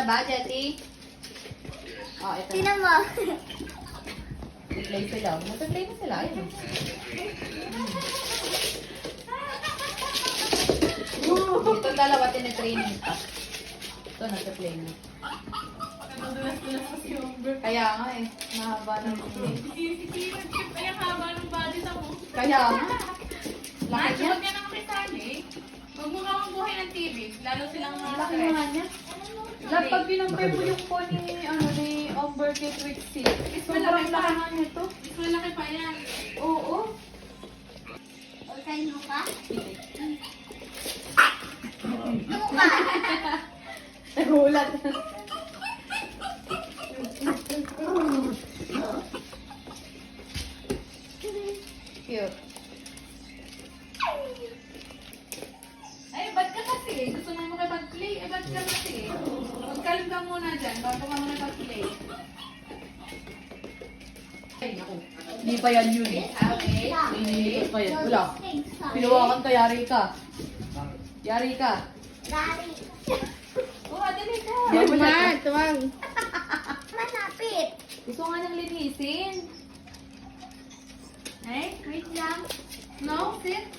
ba, Jetty? Oh, ito na. Tinan mo. Play sila. Mag-play na sila. Ayun. Ito dalawa, tinitraining pa. Ito, nasa-play na. Nadulas-dulas kasi yung bird. Kaya nga eh. Mahaba ng Ay, ang haba ng body na mo. Kaya nga. Laki Laki niya. Huwag yan ang makisali. Huwag mo kang buhay ng TV. Lalo silang mga Laki nga niya. Lahat pag binampay mo yung po ni, ni Umber Kate Wixie, sobrang laki nga nito. Mas malaki pa yan. Oo. Okay, Luka. Nagulat. Cute. Ay, ba't ka kasi? Gusto mo makipag-play? Eh, ba't ka kasi? Magkalim ka muna dyan bago ka makipag-play. Ay, naku. Hindi pa yan yun eh. Okay. Hindi pa yan. Wala. Pinawakan ka, yari ka. Yari ka. Dari. Oh, dali ka. Tuwag. Malapit. Gusto nga niyang linisin. Eh, Wait lang. no, sit.